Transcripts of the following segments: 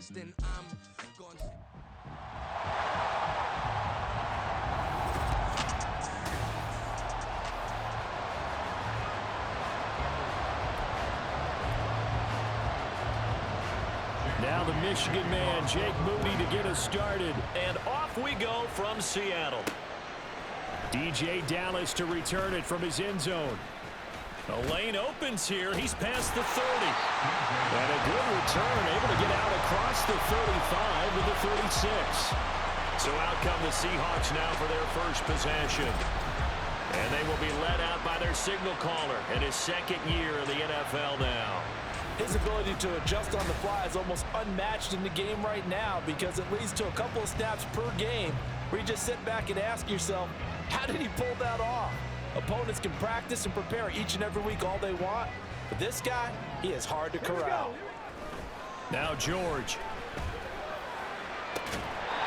best, and I'm going to... Now the Michigan man, Jake Moody, to get us started. And off we go from Seattle. DJ Dallas to return it from his end zone. The lane opens here. He's past the 30. And a good return, able to get out across the 35 with the 36. So out come the Seahawks now for their first possession. And they will be led out by their signal caller in his second year in the NFL now. His ability to adjust on the fly is almost unmatched in the game right now because it leads to a couple of snaps per game where you just sit back and ask yourself, how did he pull that off? Opponents can practice and prepare each and every week all they want, but this guy, he is hard to corral. Now George.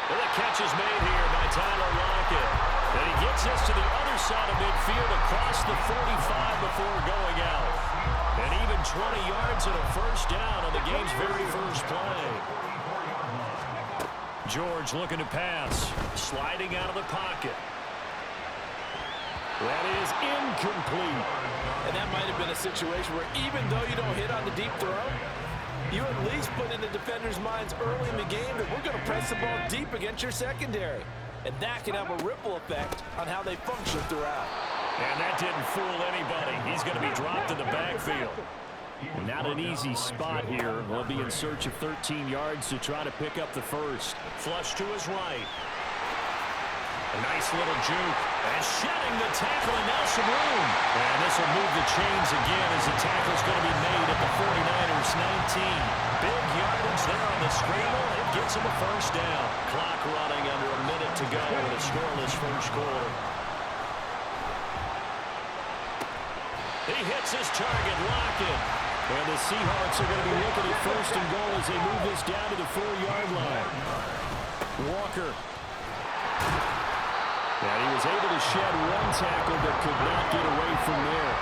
Well, the catch is made here by Tyler Lockett. And he gets us to the other side of midfield across the 45 before going out. And even 20 yards and a first down on the game's very first play. George looking to pass. Sliding out of the pocket. That is incomplete. And that might have been a situation where even though you don't hit on the deep throw, you at least put in the defenders' minds early in the game that we're going to press the ball deep against your secondary. And that can have a ripple effect on how they function throughout. And that didn't fool anybody. He's going to be dropped in the backfield. Not an easy spot here. We'll be in search of 13 yards to try to pick up the first. Flush to his right. A nice little juke. And shedding the tackle, and now some room. And this will move the chains again as the tackle's going to be made at the 49ers 19. Big yardage there on the scramble. It gets him a first down. Clock running under a minute to go in a scoreless first quarter. He hits his target, Lockett. And the Seahawks are going to be looking at first and goal as they move this down to the 4-yard line. Walker. And he was able to shed one tackle but could not get away from there.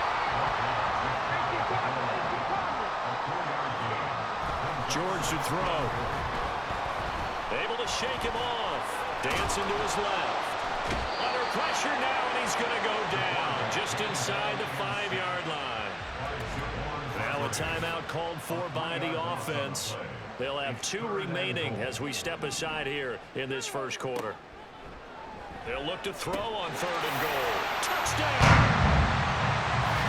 George to throw. Able to shake him off. Dancing to his left. Under pressure now, and he's going to go down just inside the 5-yard line. Now a timeout called for by the offense. They'll have 2 remaining as we step aside here in this first quarter. They'll look to throw on 3rd and goal. Touchdown!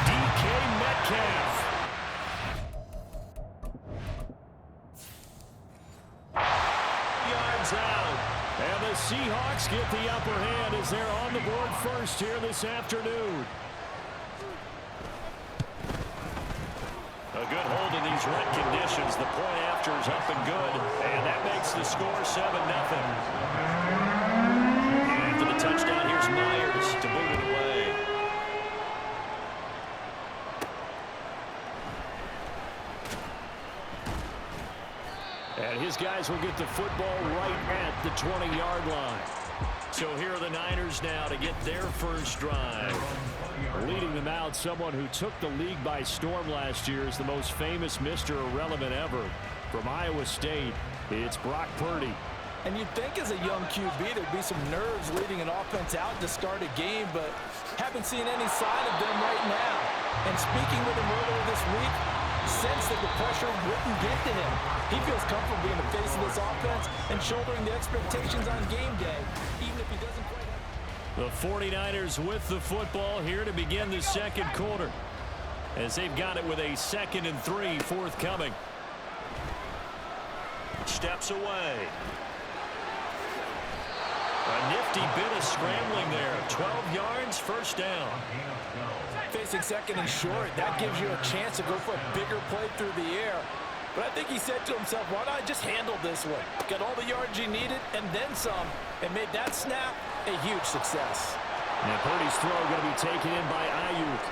DK Metcalf. Yards out. And the Seahawks get the upper hand as they're on the board first here this afternoon. A good hold in these wet conditions. The point after is up and good. And that makes the score 7-0. And for the touchdown, here's Myers to boot it away. And his guys will get the football right at the 20-yard line. So here are the Niners now to get their first drive. Leading them out, someone who took the league by storm last year is the most famous Mr. Irrelevant ever. From Iowa State, it's Brock Purdy. And you'd think as a young QB there'd be some nerves leading an offense out to start a game, but haven't seen any sign of them right now. And speaking with him earlier this week, sense that the pressure wouldn't get to him. He feels comfortable being the face of this offense and shouldering the expectations on game day, even if he doesn't quite have... The 49ers with the football here to begin the second quarter, as they've got it with a 2nd and 3 forthcoming. Steps away. A nifty bit of scrambling there. 12 yards, first down. Facing 2nd and short, that gives you a chance to go for a bigger play through the air. But I think he said to himself, why not just handle this one? Got all the yards you needed and then some, and made that snap a huge success. Now Purdy's throw going to be taken in by Ayuk.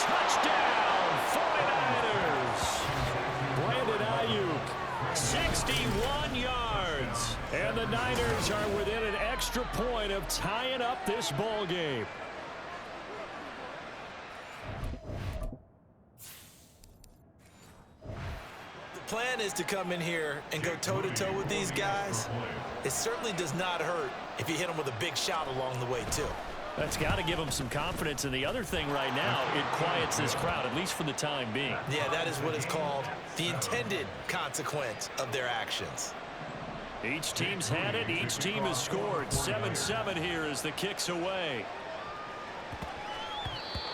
Touchdown, 49ers! Brandon Ayuk. 61 yards. And the Niners are within an extra point of tying up this ball game. plan is to come in here and go toe-to-toe with these guys, it certainly does not hurt if you hit them with a big shot along the way, too. That's got to give them some confidence. And the other thing right now, it quiets this crowd, at least for the time being. Yeah, that is what is called the intended consequence of their actions. Each team's had it. Each team has scored. 7-7 here as the kick's away.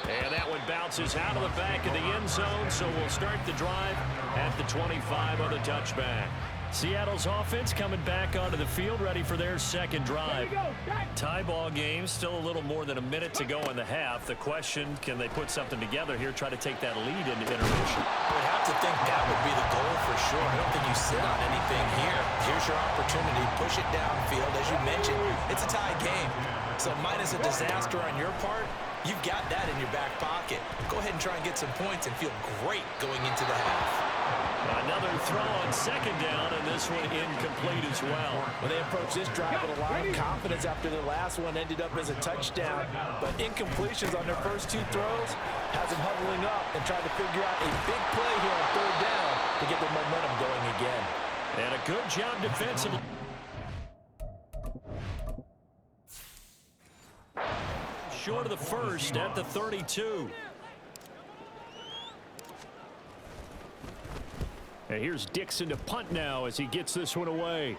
And that one bounces out of the back of the end zone, so we'll start the drive at the 25 on the touchback. Seattle's offense coming back onto the field, ready for their second drive. Tie ball game, still a little more than a minute to go in the half. The question, can they put something together here, try to take that lead into intermission? I would have to think that would be the goal for sure. I don't think you sit on anything here. Here's your opportunity. Push it downfield. As you mentioned, it's a tie game. So minus a disaster on your part, you've got that in your back pocket. Go ahead and try and get some points and feel great going into the half. Another throw on second down, and this one incomplete as well. When they approach this drive with a lot of confidence after the last one ended up as a touchdown, but incompletions on their first two throws has them huddling up and trying to figure out a big play here on third down to get their momentum going again. And a good job defensively. Short of the first at the 32. And here's Dixon to punt now as he gets this one away.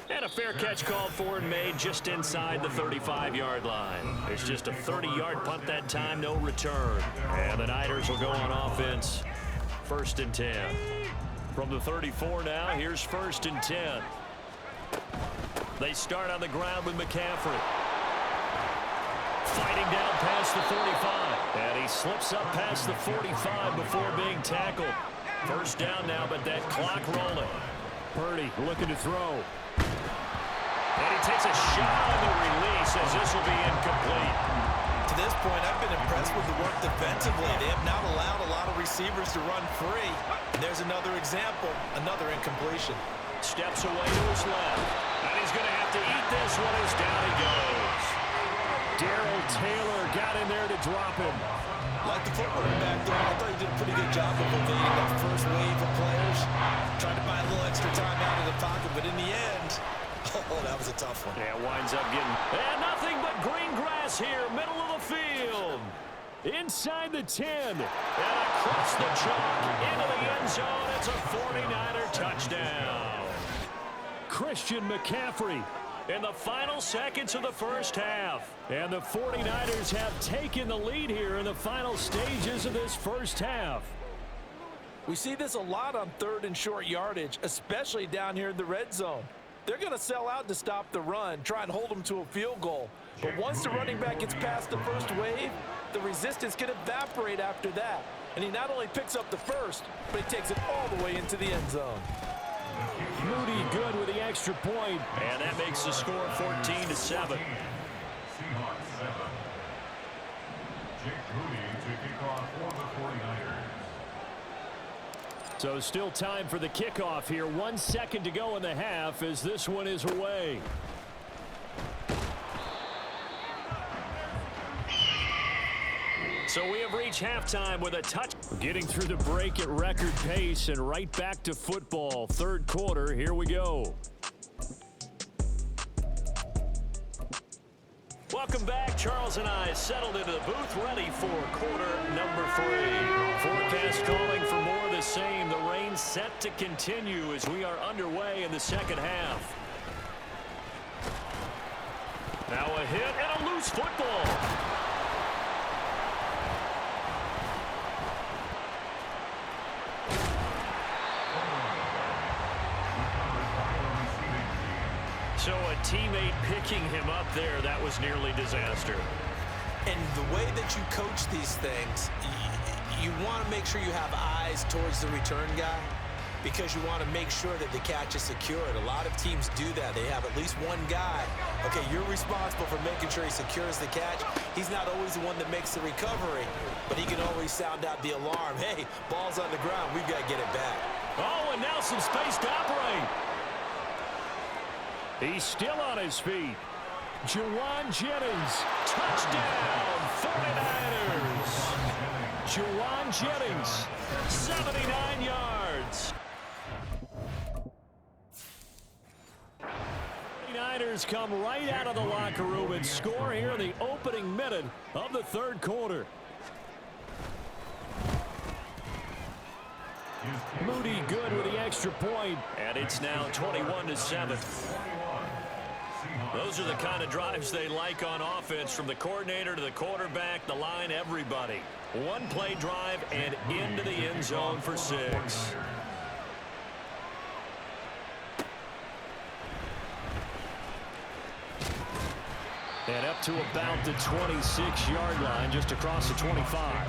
And a fair catch called for and made just inside the 35-yard line. There's just a 30-yard punt that time, no return. And the Niners will go on offense. 1st and 10. From the 34 now, here's 1st and 10. They start on the ground with McCaffrey. Fighting down past the 45. And he slips up past the 45 before being tackled. 1st down now, but that clock rolling. Purdy looking to throw. And he takes a shot on the release as this will be incomplete. To this point, I've been impressed with the work defensively. They have not allowed a lot of receivers to run free. And there's another example, another incompletion. Steps away to his left. And he's going to have to eat this one as down he goes. Darrell Taylor got in there to drop him. Like the footwork back there, I thought he did a pretty good job of evading that first wave of players. Tried to buy a little extra time out of the pocket, but in the end, oh, that was a tough one. Yeah, winds up getting... And nothing but green grass here, middle of the field. Inside the 10. And across the chalk, into the end zone. It's a 49er touchdown. Christian McCaffrey. In the final seconds of the first half. And the 49ers have taken the lead here in the final stages of this first half. We see this a lot on 3rd and short yardage, especially down here in the red zone. They're going to sell out to stop the run, try and hold them to a field goal. But once the running back gets past the first wave, the resistance can evaporate after that. And he not only picks up the first, but he takes it all the way into the end zone. Moody good with the extra point. And that makes the score 14-7. Seahawks 7. Jake Moody to kick off for the 49ers. So still time for the kickoff here. 1 second to go in the half as this one is away. So we have reached halftime with a touch. Getting through the break at record pace and right back to football. 3rd quarter, here we go. Welcome back. Charles and I settled into the booth, ready for quarter number 3. Forecast calling for more of the same. The rain set to continue as we are underway in the second half. Now a hit and a loose football. So a teammate picking him up there, that was nearly disaster. And the way that you coach these things, you want to make sure you have eyes towards the return guy because you want to make sure that the catch is secured. A lot of teams do that. They have at least one guy. Okay, you're responsible for making sure he secures the catch. He's not always the one that makes the recovery, but he can always sound out the alarm. Hey, ball's on the ground. We've got to get it back. Oh, and now some space to operate. He's still on his feet. Juwan Jennings. Touchdown, 49ers. Juwan Jennings. 79 yards. offense. 49ers come right out of the locker room and score here in the opening minute of the third quarter. Moody good with the extra point, and it's now 21-7. Those are the kind of drives they like on offense, from the coordinator to the quarterback, the line, everybody. One play drive and into the end zone for 6. And up to about the 26-yard line, just across the 25.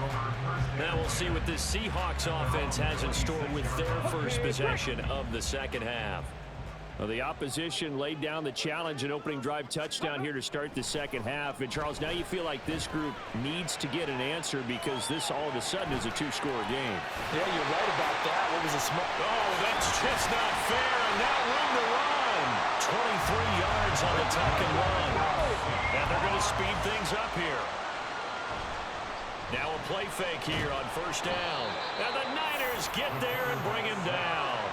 Now we'll see what this Seahawks offense has in store with their first possession of the second half. Well, the opposition laid down the challenge, an opening drive touchdown here to start the second half. And, Charles, now you feel like this group needs to get an answer because this all of a sudden is a 2-score game. Yeah, you're right about that. What was a small... Oh, that's just not fair. And now room to run. 23 yards on the tuck and run. And they're going to speed things up here. Now a play fake here on first down. And the Niners get there and bring him down.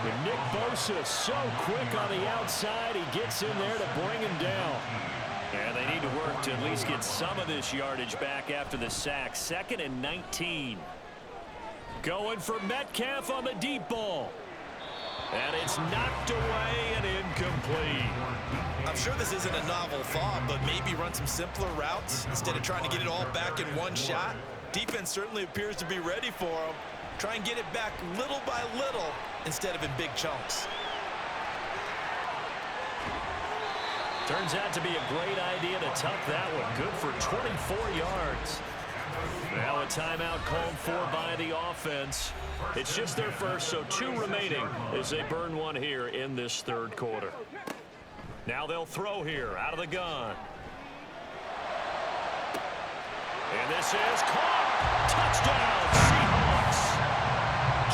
And Nick Bosa so quick on the outside. He gets in there to bring him down. And they need to work to at least get some of this yardage back after the sack. 2nd and 19. Going for Metcalf on the deep ball. And it's knocked away and incomplete. I'm sure this isn't a novel thought, but maybe run some simpler routes instead of trying to get it all back in one shot. Defense certainly appears to be ready for him. Try and get it back little by little instead of in big chunks. Turns out to be a great idea to tuck that one. Good for 24 yards. Now a timeout called for by the offense. It's just their first, so 2 remaining as they burn one here in this third quarter. Now they'll throw here out of the gun. And this is caught. Touchdown, Seahawks.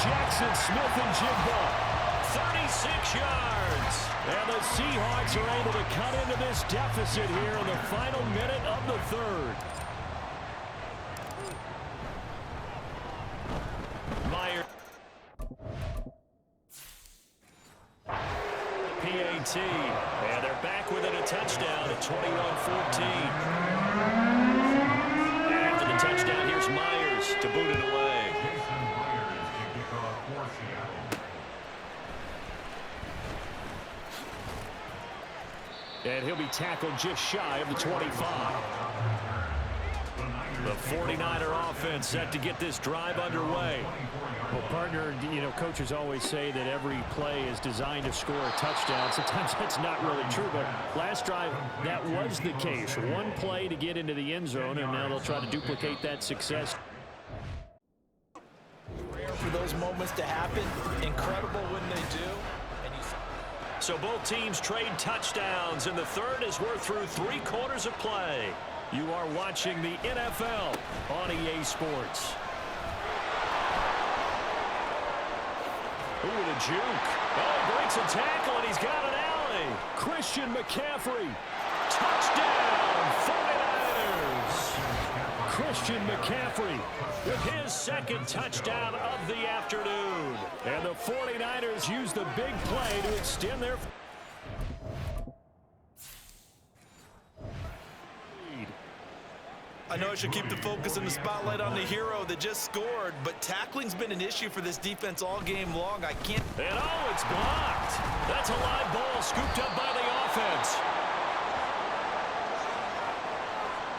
Jackson Smith and Jigba. 36 yards. And the Seahawks are able to cut into this deficit here in the final minute of the third. Meyer. PAT. And they're back within a touchdown at 21-14. After the touchdown, here's Myers to boot it away. And he'll be tackled just shy of the 25. The 49er offense set to get this drive underway. Well, partner, you know, coaches always say that every play is designed to score a touchdown. Sometimes that's not really true, but last drive, that was the case. One play to get into the end zone, and now they'll try to duplicate that success. Rare for those moments to happen. Incredible when they do. So both teams trade touchdowns in the third as we're through 3 quarters of play. You are watching the NFL on EA Sports. Ooh, the juke. Oh, he breaks a tackle, and he's got an alley. Christian McCaffrey. Touchdown, 49ers. Christian McCaffrey with his second touchdown of the afternoon. And the 49ers use the big play to extend their lead. I know I should keep the focus and the spotlight on the hero that just scored, but tackling's been an issue for this defense all game long. I can't... And oh, it's blocked. That's a live ball scooped up by the offense.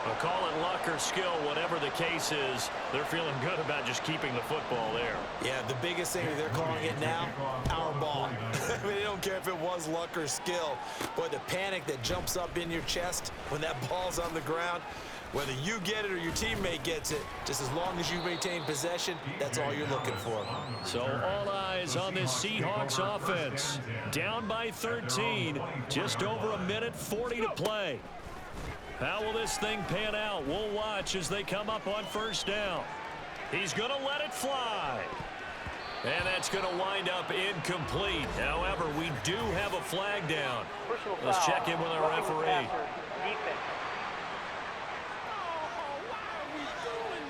Well, call it luck or skill, whatever the case is, they're feeling good about just keeping the football there. Yeah, the biggest thing they're calling it now, our ball. I mean, they don't care if it was luck or skill. Boy, the panic that jumps up in your chest when that ball's on the ground, whether you get it or your teammate gets it, just as long as you maintain possession, that's all you're looking for. So all eyes on this Seahawks offense. Down by 13, just over a minute 40 to play. How will this thing pan out? We'll watch as they come up on first down. He's going to let it fly. And that's going to wind up incomplete. However, we do have a flag down. Let's check in with our referee.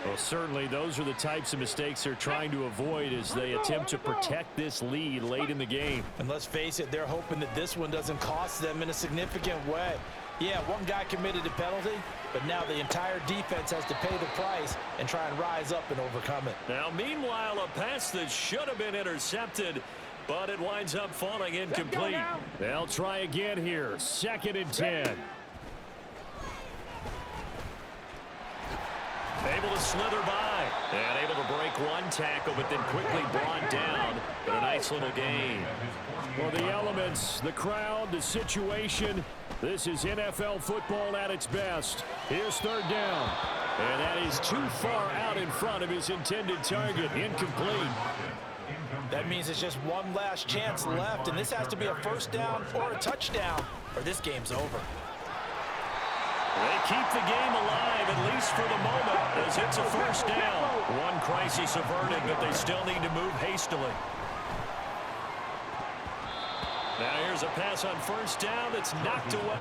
Well, certainly those are the types of mistakes they're trying to avoid as they attempt to protect this lead late in the game. And let's face it, they're hoping that this one doesn't cost them in a significant way. Yeah, one guy committed a penalty, but now the entire defense has to pay the price and try and rise up and overcome it. Now, meanwhile, a pass that should have been intercepted, but it winds up falling incomplete. They'll try again here. 2nd and 10. Able to slither by and able to break one tackle, but then quickly brought down. But a nice little gain. Well, the elements, the crowd, the situation, this is NFL football at its best. Here's 3rd down. And that is too far out in front of his intended target. Incomplete. That means it's just one last chance left, and this has to be a 1st down or a touchdown, or this game's over. They keep the game alive, at least for the moment, as it's a 1st down. One crisis averted, but they still need to move hastily. Now here's a pass on 1st down that's knocked away.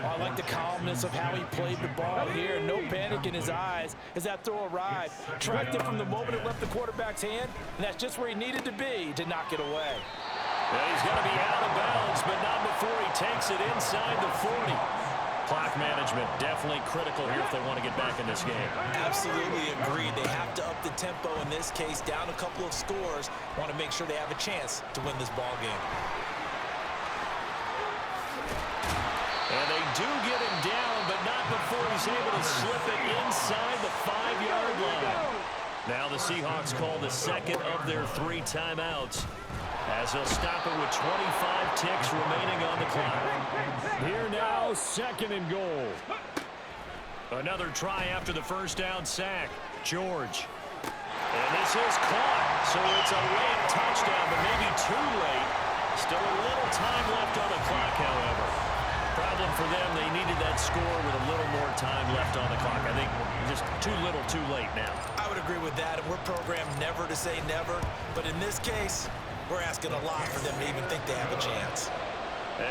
I like the calmness of how he played the ball here. No panic in his eyes as that throw arrived. Tracked it from the moment it left the quarterback's hand, and that's just where he needed to be to knock it away. Well, he's going to be out of bounds, but not before he takes it inside the 40. Clock management definitely critical here if they want to get back in this game. Absolutely agreed. They have to up the tempo in this case, down a couple of scores. Want to make sure they have a chance to win this ball game. And they do get him down, but not before he's able to slip it inside the 5-yard line. Now the Seahawks call the 2nd of their 3 timeouts, as they'll stop it with 25 ticks remaining on the clock. Here now, 2nd and goal. Another try after the 1st down sack. George. And this is caught, so it's a late touchdown, but maybe too late. Still a little time left on the clock, however. Problem for them, they needed that score with a little more time left on the clock. I think just too little, too late now. I would agree with that, and we're programmed never to say never. But in this case, we're asking a lot for them to even think they have a chance.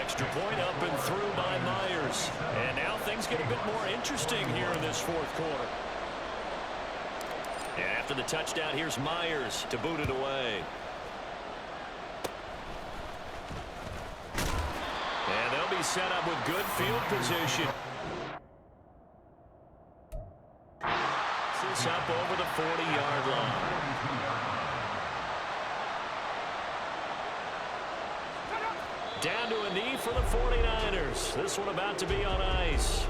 Extra point up and through by Myers. And now things get a bit more interesting here in this 4th quarter. And after the touchdown, here's Myers to boot it away. And they'll be set up with good field position. This up over the 40-yard line. Down to a knee for the 49ers. This one about to be on ice.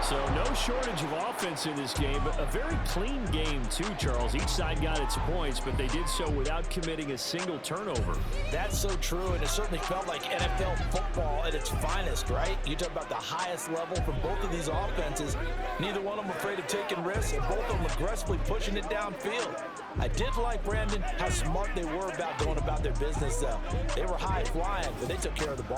So no shortage of offense in this game, but a very clean game too, Charles. Each side got its points, but they did so without committing a single turnover. That's so true, and it certainly felt like NFL football at its finest, right? You talk about the highest level from both of these offenses. Neither one of them afraid of taking risks, and both of them aggressively pushing it downfield. I did like, Brandon, how smart they were about going about their business, though. They were high-flying, but they took care of the ball.